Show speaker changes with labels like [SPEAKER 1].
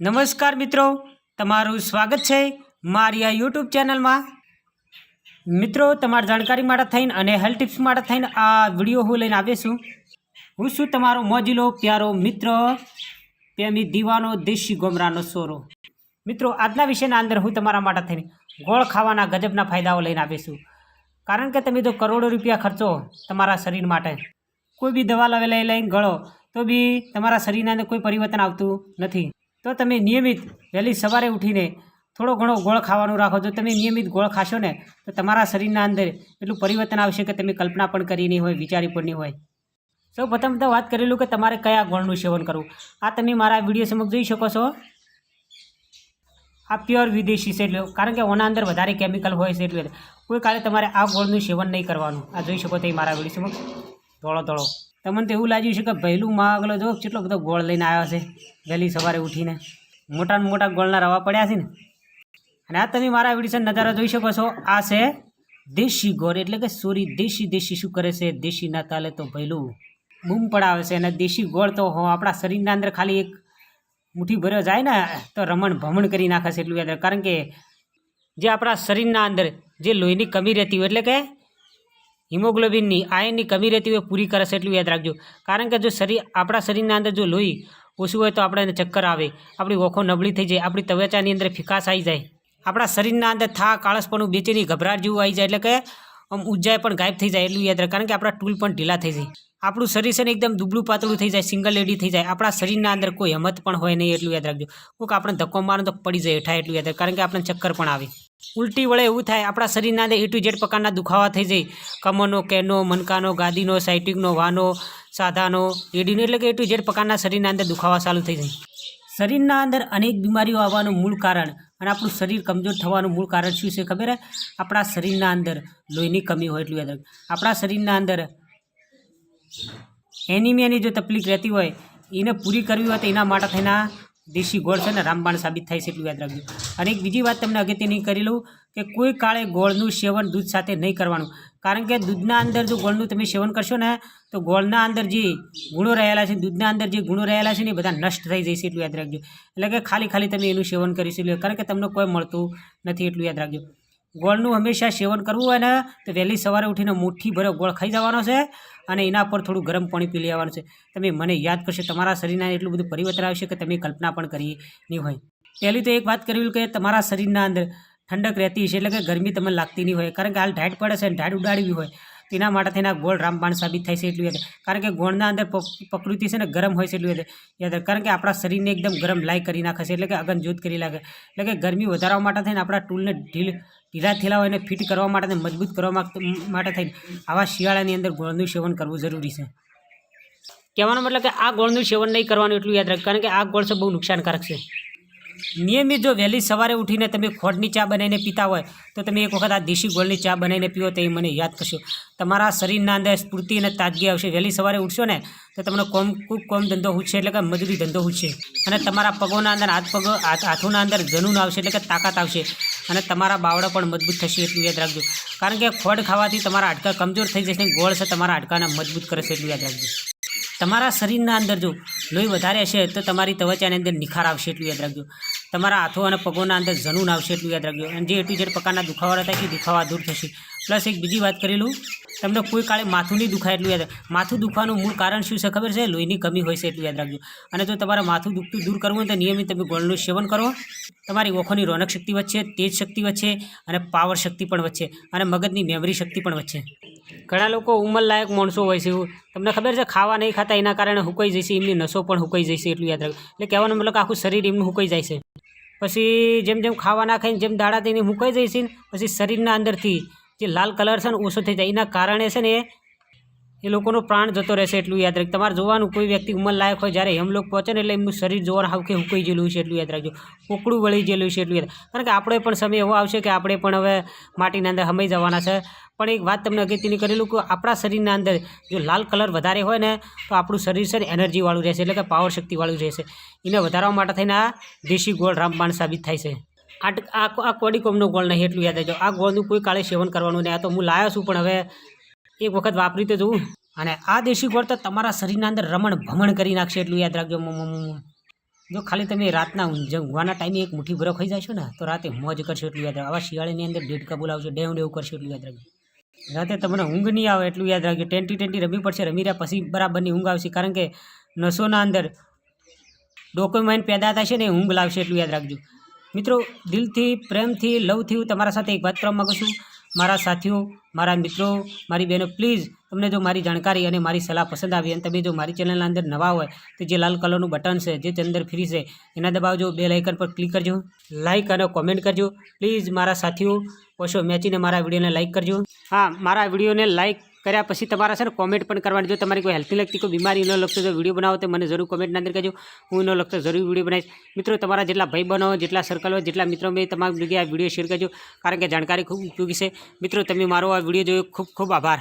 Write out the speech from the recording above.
[SPEAKER 1] नमस्कार मित्रों, तमारू स्वागत है मारी आ यूट्यूब चैनल में। मित्रों, तमारी जानकारी माटे थईने अने हेल्थ टिप्स माटे थईने आ विडियो हूँ लईने आव्यो छुं। हूँ छुं तमारो मोजीलो प्यारो मित्र प्रेमी दीवानो देशी गोमरानो सोरो। मित्रों, आजना विषयना अंदर हूँ तमारा माटे थईने गोळ खावाना गजबना फायदाओ लईने आव्यो छुं। कारण के तमे जो करोड़ों रुपया खर्चो तमारा शरीर माटे, कोई भी दवा लईने गळो तो भी तमारा शरीरना अंदर कोई परिवर्तन आवतुं नथी। तो तमे नियमित वहेली सवारे उठीने थोड़ो घणो गोळ खावानुं राखो। जो तमे नियमित गोळ खाशो ने तो तमारा शरीरना अंदर एटलुं परिवर्तन आवशे के तमे कल्पना पण करी नहीं होय, विचारी पण नहीं होय। सौ प्रथम तो बात करेलू कि तमारे कया गोळनुं सेवन करवुं। आ तमे मारा विडियो समक्ष जोई शको छो। आ प्योर विदेशी छे एटले कारण के ओना अंदर वधारे केमिकल होय छे एटले कोई काले तमारे आ गोळनुं सेवन नहीं करवानुं। आ जोई शको तो मारा विडियो समक्ष धोळो धोळो तमने तो एवुं लाग्युं छे के भैलू मागलो जो કેટલો બધો ગોળ લઈને આવ્યો છે વહેલી સવારે ઉઠીને। મોટા મોટા ગોળના રવા પડ્યા છે ને। અને આ તમે મારા વિડીયો નજારા જોઈ શકો છો। આ છે દેશી ગોળ એટલે કે સોરી દેશી દેશી શું કરે છે દેશી ના તાલે તો ભૈલું બૂમ પડાવે છે। અને દેશી ગોળ તો આપણા શરીરના અંદર ખાલી એક મુઠ્ઠી ભર્યો જાય ને તો રમણ ભમણ કરી નાખે છે એટલું યાદ રાખ। કારણ કે જે આપણા શરીરના અંદર જે લોહીની કમી રહેતી હોય એટલે કે હિમોગ્લોબિનની આયનની કમી રહેતી હોય પૂરી કરે છે એટલું યાદ રાખજો। કારણ કે જો શરીર આપણા શરીરના અંદર જો લોહી ઓછું હોય તો આપણે ચક્કર આવે, આપણી ઓખો નબળી થઈ જાય, આપણી ત્વચાની અંદર ફિકાસ આવી જાય, આપણા શરીરના અંદર થાક આળસપણું બેચેની ગભરાટ જેવું આવી જાય, એટલે કે આમ ઊર્જા પણ ગાયબ થઈ જાય એટલું યાદ રાખ। કારણ કે આપણા ટૂલ પણ ઢીલા થઈ જાય, આપણું શરીર છે ને એકદમ દુબળું પાતળું થઈ જાય, સિંગલ લેડી થઈ જાય, આપણા શરીરના અંદર કોઈ હિંમત પણ હોય નહીં એટલું યાદ રાખજો। કોઈક આપણે ધક્કો મારો તો પડી જાય હેઠા એટલું યાદ રાખ। કારણ કે આપણે ચક્કર પણ આવે, ઉલટી વળે એવું થાય, આપણા શરીરના અંદર A to Z પ્રકારના દુખાવા થઈ જાય, કમરનો, કેનો, મનકાનો, ગાદીનો, સાઇટિકનો, વાનો, સાધાનો, એડીનો, એટલે કે A to Z પ્રકારના શરીરના અંદર દુખાવા ચાલુ થઈ જાય। શરીરના અંદર અનેક બીમારીઓ આવવાનું મૂળ કારણ અને આપણું શરીર કમજોર થવાનું મૂળ કારણ શું છે ખબર હે? આપણા શરીરના અંદર લોહીની કમી હોય એટલું યાદ રાખ। આપણા શરીરના અંદર એનિમિયાની જો તકલીફ રહેતી હોય એને પૂરી કરવી હોય તો એના માટે થઈને देशी गोळ है रामबाण साबित थाय छे एटलुं याद राखजो। अने एक बीजी बात तमने अगत्यनी करी लऊं कि कोई काळे गोळनुं सेवन दूध साथे नहीं करवानुं। कारण के दूधना अंदर जो गोळनुं तमे सेवन करशो ने तो गोळना अंदर जे गुणो रहेला छे, दूधना अंदर जे गुणो रहेला छे ने बधा नष्ट थई जशे एटलुं याद राखजो। એટલે કે ખાલી ખાલી તમે એનું સેવન કરી શકો કારણ કે તમને કોઈ મળતું નથી એટલું યાદ રાખજો। ગોળનું હંમેશા સેવન કરવું હોય ને તો વહેલી સવારે ઉઠીને મુઠ્ઠી ભરો ગોળ ખાઈ જવાનો છે અને એના પર થોડું ગરમ પાણી પી લેવાનું છે। તમે મને યાદ કરશો તમારા શરીરના એટલું બધું પરિવર્તન આવશે કે તમે કલ્પના પણ કરી નહીં હોય। પહેલી તો એક વાત કરવી કે તમારા શરીરના અંદર ઠંડક રહેતી હશે એટલે કે ગરમી તમને લાગતી નહીં હોય। કારણ કે હાલ ઢાઢ પડે છે અને ઢાઢ ઉડાડવી હોય તેના માટે થઈને गोळ रामबाण साबित થાય છે એટલું યાદ। કારણ કે ગોળના અંદર પ્રકૃતિ છે ને ગરમ હોય છે એટલું યાદ। કારણ કે આપણા શરીરને એકદમ ગરમ લાઈ કરી નાખે છે એટલે કે અગનજોત કરી નાખે। એટલે કે ગરમી વધારવા માટે થઈને આપણા ટૂલને ઢીલા થયેલા હોય એને ફિટ કરવા માટે મજબૂત કરવા માટે થઈને આવા શિયાળાની અંદર ગોળનું સેવન કરવું જરૂરી છે। કહેવાનો મતલબ કે આ ગોળનું સેવન નહીં કરવાનું એટલું યાદ રાખ। કારણ કે આ ગોળ છે બહુ નુકસાનકારક છે। नियमित जो वहेली सवारे उठीने तमे खोडनी चा बनावीने पीता होय तो तमे एक वखत आ देशी गोळनी चा बनावीने पीओ तो मने याद करशो। तमारा शरीरना अंदर स्फूर्ति अने ताजगी आवशे। वहेली सवारे उठशो ने तो तमने खूब कम धंधो हूटशे એટલે કે મજૂરી ધંધો હૂટશે અને તમારા પગોના અંદર હાથોના અંદર જનૂન આવશે એટલે કે તાકાત આવશે અને તમારા બાવડા પણ મજબૂત થશે એટલું યાદ રાખજો। કારણ કે ખોડ ખાવાથી તમારા હાડકા કમજોર થઈ જશે, ગોળ છે તમારા હાડકાને મજબૂત કરે છે એટલું યાદ રાખજો। તમારા શરીરના અંદર જો લોહી વધારે હશે તો તમારી ત્વચાની અંદર નિખાર આવશે એટલું યાદ રાખજો। તમારા હાથો અને પગોના અંદર જનૂન આવશે એટલું યાદ રાખજો। અને જે A to Z પ્રકારના દુખાવા રહેતા કે દુખાવા દૂર થશે। પ્લસ એક બીજી વાત કરી લઉં, તમને કોઈ કાળે માથું નહીં દુખાય એટલું યાદ। માથું દુખવાનું મૂળ કારણ શું છે ખબર છે? લોહીની કમી હોય છે એટલું યાદ રાખજો। અને જો તમારે માથું દુખતું દૂર કરવું હોય તો નિયમિત તમે ગોળનું સેવન કરો। તમારી ઓખોની રોનક શક્તિ વધશે, તેજ શક્તિ વધશે અને પાવર શક્તિ પણ વધશે અને મગજની મેમરી શક્તિ પણ વધશે। ઘણા લોકો ઉંમરલાયક માણસો હોય છે, તમને ખબર છે ખાવા નહીં ખાતા એના કારણે હુકાઈ જશે, એમની નસો પણ હુકાઈ જશે એટલું યાદ રાખજો। એટલે કહેવાનો મતલબ આખું શરીર એમનું હુકાઈ જાય છે। પછી જેમ જેમ ખાવા ના ખાઈને જેમ દાડા થઈને હુકાઈ જાય છે પછી શરીરના અંદરથી જે લાલ કલર છે ને ઓછો થઈ જાય, એના કારણે છે ને એ લોકોનો પ્રાણ જતો રહેશે એટલું યાદ રાખ। તમારે જોવાનું કોઈ વ્યક્તિ ઉંમરલાયક હોય જ્યારે હેમલોક પહોંચે ને એટલે એમનું શરીર જોવાનું હાવખે હુકાઈ ગયેલું છે એટલું યાદ રાખજો, કોકડું વળી ગયેલું છે એટલું યાદ। કારણ કે આપણે પણ સમય એવો આવશે કે આપણે પણ હવે માટીના અંદર હમાઈ જવાના છે। પણ એક વાત તમને અગત્યની કરેલું કે આપણા શરીરના અંદર જો લાલ કલર વધારે હોય ને તો આપણું શરીર છે ને એનર્જીવાળું રહેશે એટલે કે પાવર શક્તિવાળું રહેશે। એને વધારવા માટે થઈને આ દેશી ગોળ રામબાણ સાબિત થાય છે। આ કોડીકોમનો ગોળ નહીં એટલું યાદ રાખજો। આ ગોળનું કોઈ કાળે સેવન કરવાનું નહીં। આ તો હું લાવ્યો છું પણ હવે એક વખત વાપરી તો જોઉં। અને આ દેશી ગોળ તો તમારા શરીરના અંદર રમણ ભમણ કરી નાખશે એટલું યાદ રાખજો। જો ખાલી તમે રાતના ઊંઘવાના ટાઈમે એક મુઠ્ઠી ભરો ખાઈ જશો ને તો રાતે મોજ કરશો એટલું યાદ રાખો. આવા શિયાળાની અંદર ડેડકા બોલાવશો, ડેવ કરશો એટલું યાદ રાખજો. રાતે તમને ઊંઘ નહીં આવે એટલું યાદ રાખજો. ટેન્ટી રમવી પડશે, રમી રહ્યા પછી બરાબરની ઊંઘ આવશે, કારણ કે નસોના અંદર ડોક્યુમેન્ટ પેદા થશે ને ઊંઘ લાવશે એટલું યાદ રાખજો. મિત્રો, દિલથી, પ્રેમથી, લવથી હું તમારા સાથે એક વાત કરવા માગું છું. મારા સાથીઓ, મારા મિત્રો, મારી બહેનો, પ્લીઝ તમને જો મારી જાણકારી અને મારી સલાહ પસંદ આવી અને તમે જો મારી ચેનલના અંદર નવા હોય તો જે લાલ કલરનું બટન છે, જે અંદર ફ્રી છે, એના દબાવજો, બેલ આઇકન પર ક્લિક કરજો, લાઇક અને કોમેન્ટ કરજો. પ્લીઝ મારા સાથીઓ, ઓછો મેચીને મારા વિડીયોને લાઇક કરજો. હા, મારા વિડીયોને લાઇક કર્યા પછી તમારા છે ને કોમેન્ટ પણ કરવાની. જો તમારી કોઈ હેલ્થની લગતી કોઈ બીમારી ન લગતો જો વિડીયો બનાવો તો મને જરૂર કોમેન્ટના અંદર કહેજો. હું ન લગતો જરૂર વિડીયો બનાવીશ. મિત્રો, તમારા જેટલા ભાઈ બનો, જેટલા સર્કલ હોય, જેટલા મિત્રો મેં તમારી જગ્યાએ આ વિડીયો શેર કરજો, કારણ કે જાણકારી ખૂબ ઉપયોગી છે. મિત્રો, તમે મારો આ વિડીયો જોયો ખૂબ ખૂબ આભાર.